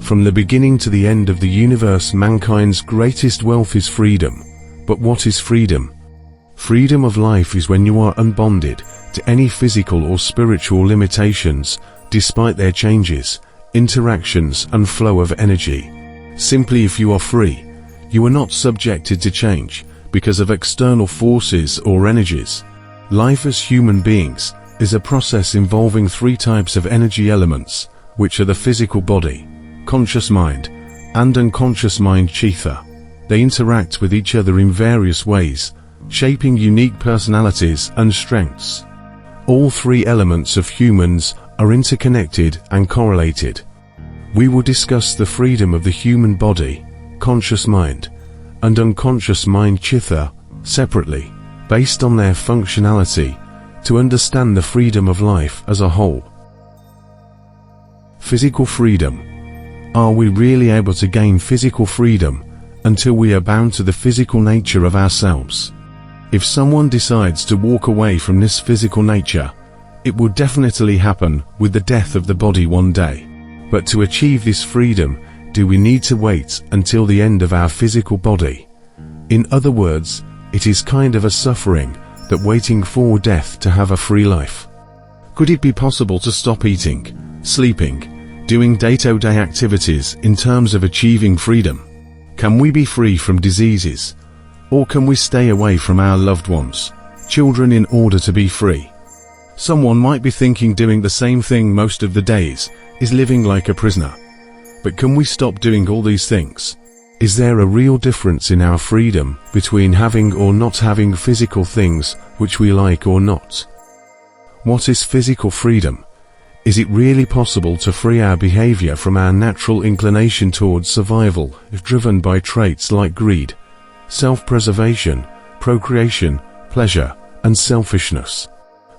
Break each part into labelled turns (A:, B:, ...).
A: From the beginning to the end of the universe, mankind's greatest wealth is freedom. But what is freedom? Freedom of life is when you are unbonded to any physical or spiritual limitations, despite their changes, interactions and flow of energy. Simply, if you are free, you are not subjected to change because of external forces or energies. Life as human beings is a process involving three types of energy elements, which are the physical body, conscious mind, and unconscious mind Cheetah. They interact with each other in various ways, shaping unique personalities and strengths. All three elements of humans are interconnected and correlated. We will discuss the freedom of the human body, conscious mind, and unconscious mind Cheetah separately, based on their functionality, to understand the freedom of life as a whole. Physical freedom. Are we really able to gain physical freedom until we are bound to the physical nature of ourselves? If someone decides to walk away from this physical nature, it will definitely happen with the death of the body one day. But to achieve this freedom, do we need to wait until the end of our physical body? In other words, it is kind of a suffering that waiting for death to have a free life. Could it be possible to stop eating, sleeping, doing day-to-day activities in terms of achieving freedom? Can we be free from diseases? Or can we stay away from our loved ones, children, in order to be free? Someone might be thinking doing the same thing most of the days is living like a prisoner. But can we stop doing all these things? Is there a real difference in our freedom between having or not having physical things which we like or not? What is physical freedom? Is it really possible to free our behavior from our natural inclination towards survival if driven by traits like greed, self-preservation, procreation, pleasure, and selfishness,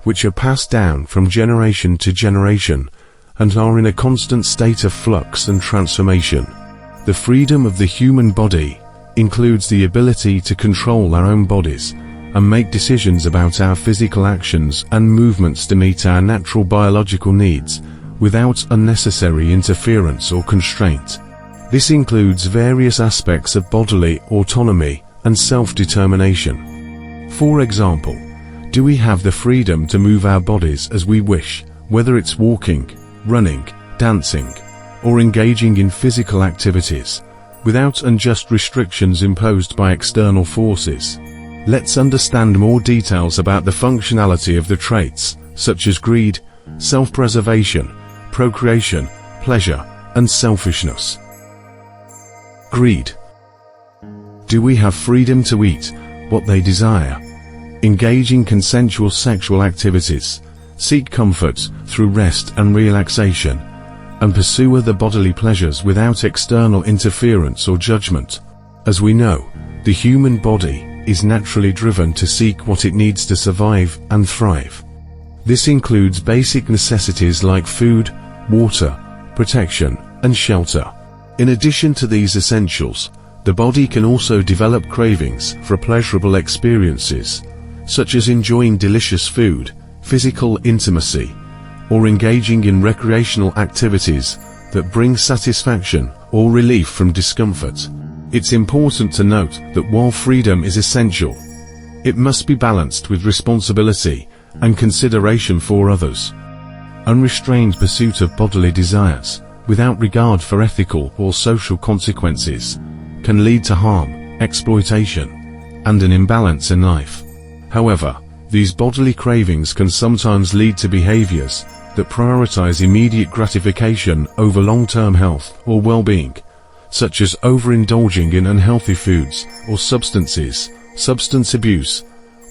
A: which are passed down from generation to generation and are in a constant state of flux and transformation? The freedom of the human body includes the ability to control our own bodies and make decisions about our physical actions and movements to meet our natural biological needs without unnecessary interference or constraint. This includes various aspects of bodily autonomy and self-determination. For example, do we have the freedom to move our bodies as we wish, whether it's walking, running, dancing, or engaging in physical activities, without unjust restrictions imposed by external forces? Let's understand more details about the functionality of the traits, such as greed, self-preservation, procreation, pleasure, and selfishness. Greed. Do we have freedom to eat what they desire, engage in consensual sexual activities, seek comfort through rest and relaxation, and pursue other bodily pleasures without external interference or judgment? As we know, the human body is naturally driven to seek what it needs to survive and thrive. This includes basic necessities like food, water, protection, and shelter. In addition to these essentials, the body can also develop cravings for pleasurable experiences, such as enjoying delicious food, physical intimacy, or engaging in recreational activities that bring satisfaction or relief from discomfort. It's important to note that while freedom is essential, it must be balanced with responsibility and consideration for others. Unrestrained pursuit of bodily desires, without regard for ethical or social consequences, can lead to harm, exploitation, and an imbalance in life. However, these bodily cravings can sometimes lead to behaviors that prioritize immediate gratification over long-term health or well-being, such as overindulging in unhealthy foods or substances, substance abuse,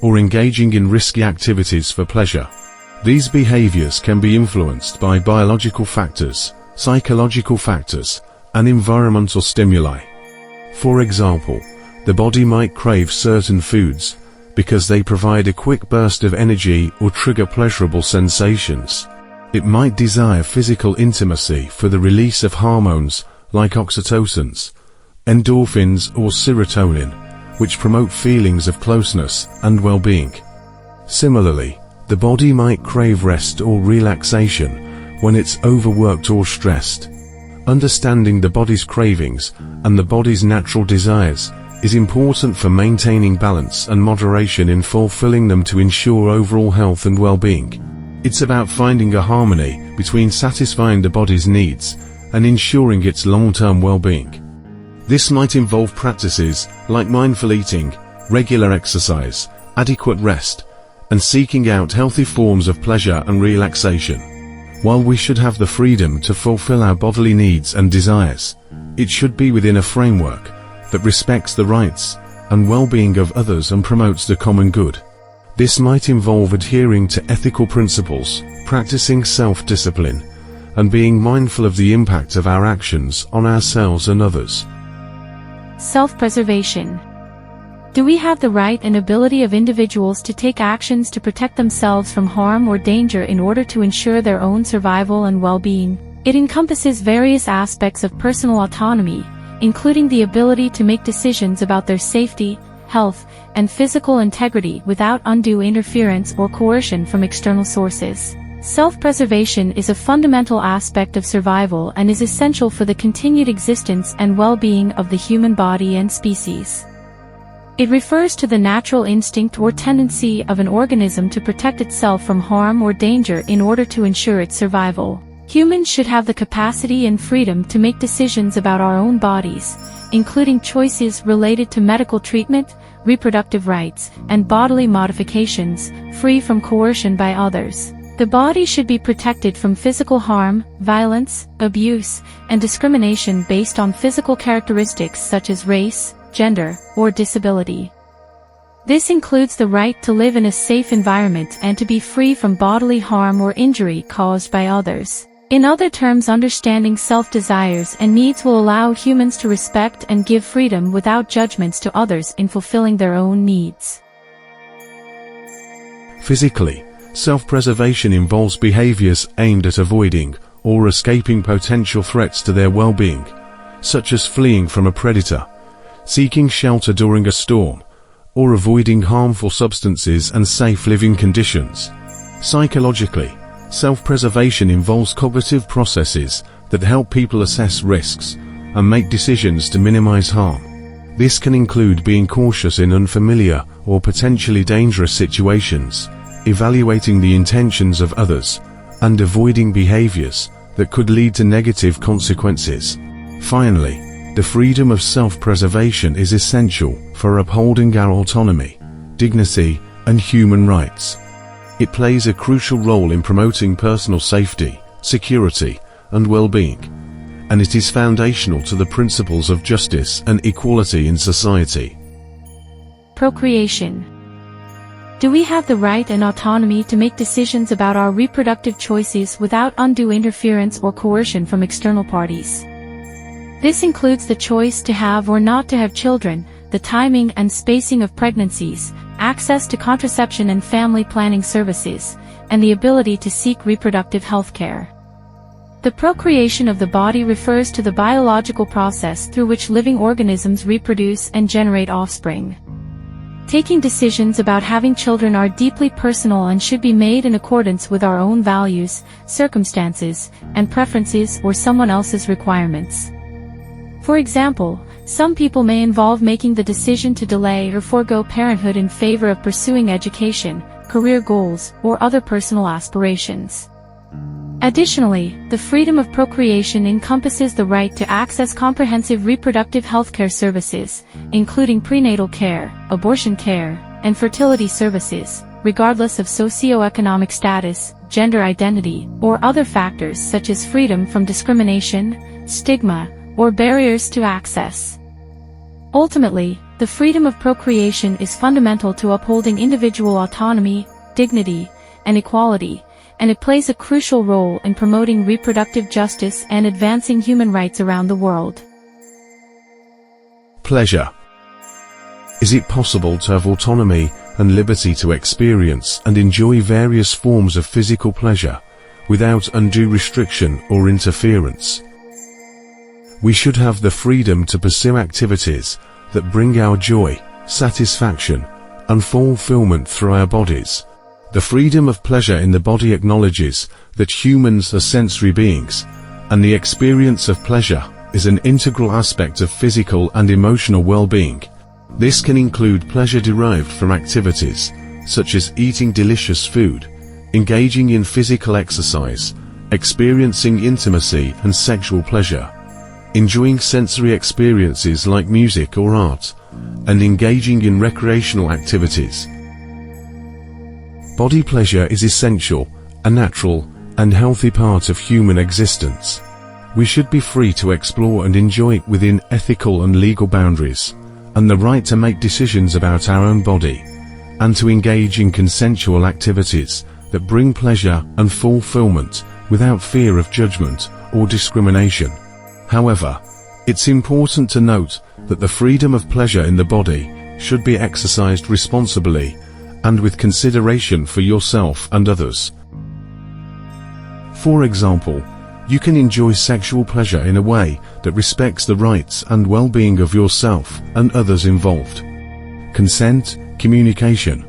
A: or engaging in risky activities for pleasure. These behaviors can be influenced by biological factors, psychological factors, and environmental stimuli. For example, the body might crave certain foods because they provide a quick burst of energy or trigger pleasurable sensations. It might desire physical intimacy for the release of hormones like oxytocins, endorphins, or serotonin, which promote feelings of closeness and well-being. Similarly, the body might crave rest or relaxation when it's overworked or stressed. Understanding the body's cravings and the body's natural desires is important for maintaining balance and moderation in fulfilling them to ensure overall health and well-being. It's about finding a harmony between satisfying the body's needs and ensuring its long-term well-being. This might involve practices like mindful eating, regular exercise, adequate rest, and seeking out healthy forms of pleasure and relaxation. While we should have the freedom to fulfill our bodily needs and desires, it should be within a framework that respects the rights and well-being of others and promotes the common good. This might involve adhering to ethical principles, practicing self-discipline, and being mindful of the impact of our actions on ourselves and others.
B: Self-preservation. Do we have the right and ability of individuals to take actions to protect themselves from harm or danger in order to ensure their own survival and well-being? It encompasses various aspects of personal autonomy, including the ability to make decisions about their safety, health, and physical integrity without undue interference or coercion from external sources. Self-preservation is a fundamental aspect of survival and is essential for the continued existence and well-being of the human body and species. It refers to the natural instinct or tendency of an organism to protect itself from harm or danger in order to ensure its survival. Humans should have the capacity and freedom to make decisions about our own bodies, including choices related to medical treatment, reproductive rights, and bodily modifications, free from coercion by others. The body should be protected from physical harm, violence, abuse, and discrimination based on physical characteristics such as race, gender, or disability. This includes the right to live in a safe environment and to be free from bodily harm or injury caused by others. In other terms, understanding self-desires and needs will allow humans to respect and give freedom without judgments to others in fulfilling their own needs.
A: Physically, self-preservation involves behaviors aimed at avoiding or escaping potential threats to their well-being, such as fleeing from a predator, seeking shelter during a storm, or avoiding harmful substances and safe living conditions. Psychologically, self-preservation involves cognitive processes that help people assess risks and make decisions to minimize harm. This can include being cautious in unfamiliar or potentially dangerous situations, evaluating the intentions of others, and avoiding behaviors that could lead to negative consequences. Finally, the freedom of self-preservation is essential for upholding our autonomy, dignity, and human rights. It plays a crucial role in promoting personal safety, security, and well-being, and it is foundational to the principles of justice and equality in society.
B: Procreation. Do we have the right and autonomy to make decisions about our reproductive choices without undue interference or coercion from external parties? This includes the choice to have or not to have children, the timing and spacing of pregnancies, access to contraception and family planning services, and the ability to seek reproductive health care. The procreation of the body refers to the biological process through which living organisms reproduce and generate offspring. Taking decisions about having children are deeply personal and should be made in accordance with our own values, circumstances, and preferences or someone else's requirements. For example, some people may involve making the decision to delay or forego parenthood in favor of pursuing education, career goals, or other personal aspirations. Additionally, the freedom of procreation encompasses the right to access comprehensive reproductive healthcare services, including prenatal care, abortion care, and fertility services, regardless of socioeconomic status, gender identity, or other factors such as freedom from discrimination, stigma, or barriers to access. Ultimately, the freedom of procreation is fundamental to upholding individual autonomy, dignity, and equality, and it plays a crucial role in promoting reproductive justice and advancing human rights around the world.
A: Pleasure. Is it possible to have autonomy and liberty to experience and enjoy various forms of physical pleasure without undue restriction or interference? We should have the freedom to pursue activities that bring our joy, satisfaction, and fulfillment through our bodies. The freedom of pleasure in the body acknowledges that humans are sensory beings, and the experience of pleasure is an integral aspect of physical and emotional well-being. This can include pleasure derived from activities such as eating delicious food, engaging in physical exercise, experiencing intimacy and sexual pleasure, enjoying sensory experiences like music or art, and engaging in recreational activities. Body pleasure is essential, a natural, and healthy part of human existence. We should be free to explore and enjoy it within ethical and legal boundaries, and the right to make decisions about our own body, and to engage in consensual activities that bring pleasure and fulfillment without fear of judgment or discrimination. However, it's important to note that the freedom of pleasure in the body should be exercised responsibly and with consideration for yourself and others. For example, you can enjoy sexual pleasure in a way that respects the rights and well-being of yourself and others involved. Consent, communication,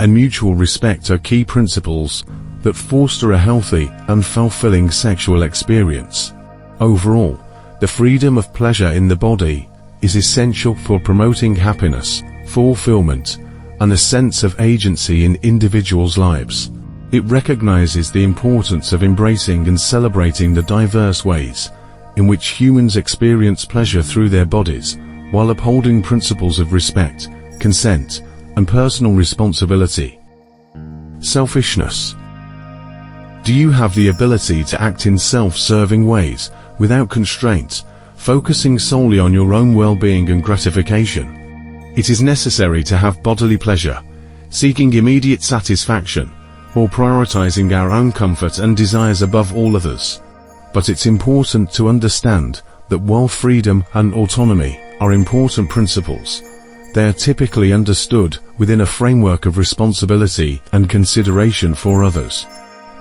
A: and mutual respect are key principles that foster a healthy and fulfilling sexual experience. Overall, the freedom of pleasure in the body is essential for promoting happiness, fulfillment, and a sense of agency in individuals' lives. It recognizes the importance of embracing and celebrating the diverse ways in which humans experience pleasure through their bodies, while upholding principles of respect, consent, and personal responsibility. Selfishness. Do you have the ability to act in self-serving ways, without constraint, focusing solely on your own well-being and gratification? It is necessary to have bodily pleasure, seeking immediate satisfaction, or prioritizing our own comfort and desires above all others. But it's important to understand that while freedom and autonomy are important principles, they are typically understood within a framework of responsibility and consideration for others.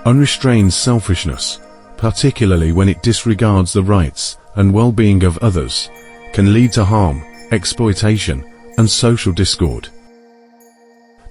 A: Unrestrained selfishness, particularly when it disregards the rights and well-being of others, can lead to harm, exploitation, and social discord.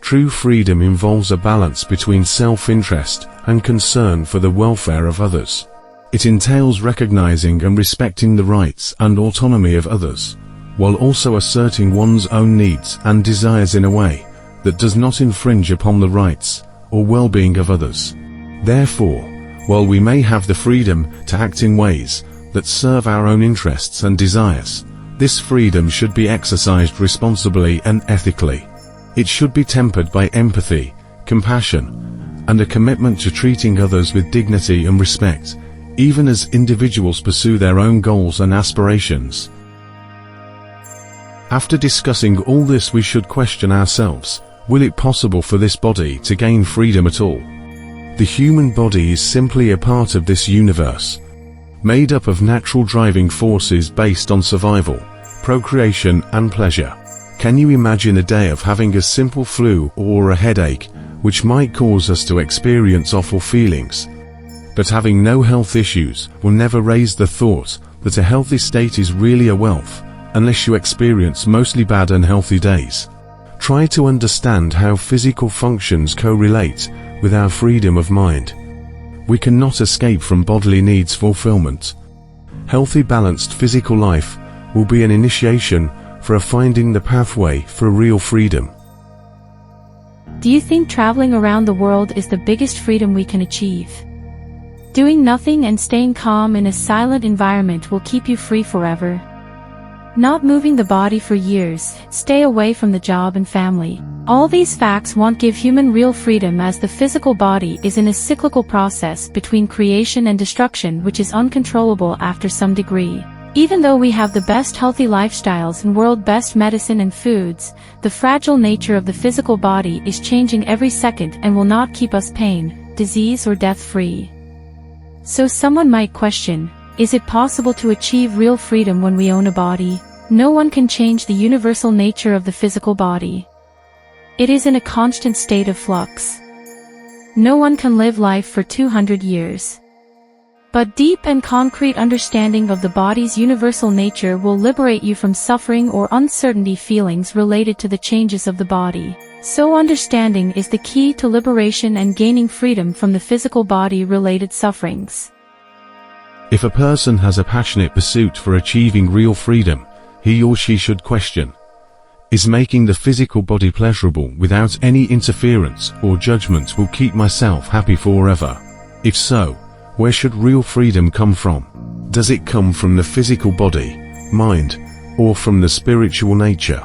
A: True freedom involves a balance between self-interest and concern for the welfare of others. It entails recognizing and respecting the rights and autonomy of others, while also asserting one's own needs and desires in a way that does not infringe upon the rights or well-being of others. Therefore, while we may have the freedom to act in ways that serve our own interests and desires, this freedom should be exercised responsibly and ethically. It should be tempered by empathy, compassion, and a commitment to treating others with dignity and respect, even as individuals pursue their own goals and aspirations. After discussing all this, we should question ourselves, will it be possible for this body to gain freedom at all? The human body is simply a part of this universe, made up of natural driving forces based on survival, procreation, and pleasure. Can you imagine a day of having a simple flu or a headache, which might cause us to experience awful feelings? But having no health issues will never raise the thought that a healthy state is really a wealth, unless you experience mostly bad and unhealthy days. Try to understand how physical functions correlate with our freedom of mind. We cannot escape from bodily needs fulfillment. Healthy, balanced physical life will be an initiation for finding the pathway for real freedom.
B: Do you think traveling around the world is the biggest freedom we can achieve? Doing nothing and staying calm in a silent environment will keep you free forever. Not moving the body for years, stay away from the job and family. All these facts won't give human real freedom, as the physical body is in a cyclical process between creation and destruction, which is uncontrollable after some degree. Even though we have the best healthy lifestyles and world best medicine and foods, the fragile nature of the physical body is changing every second and will not keep us pain, disease, or death free. So someone might question, is it possible to achieve real freedom when we own a body? No one can change the universal nature of the physical body. It is in a constant state of flux. No one can live life for 200 years. But deep and concrete understanding of the body's universal nature will liberate you from suffering or uncertainty feelings related to the changes of the body. So understanding is the key to liberation and gaining freedom from the physical body-related sufferings.
A: If a person has a passionate pursuit for achieving real freedom, he or she should question: is making the physical body pleasurable without any interference or judgment will keep myself happy forever? If so, where should real freedom come from? Does it come from the physical body, mind, or from the spiritual nature?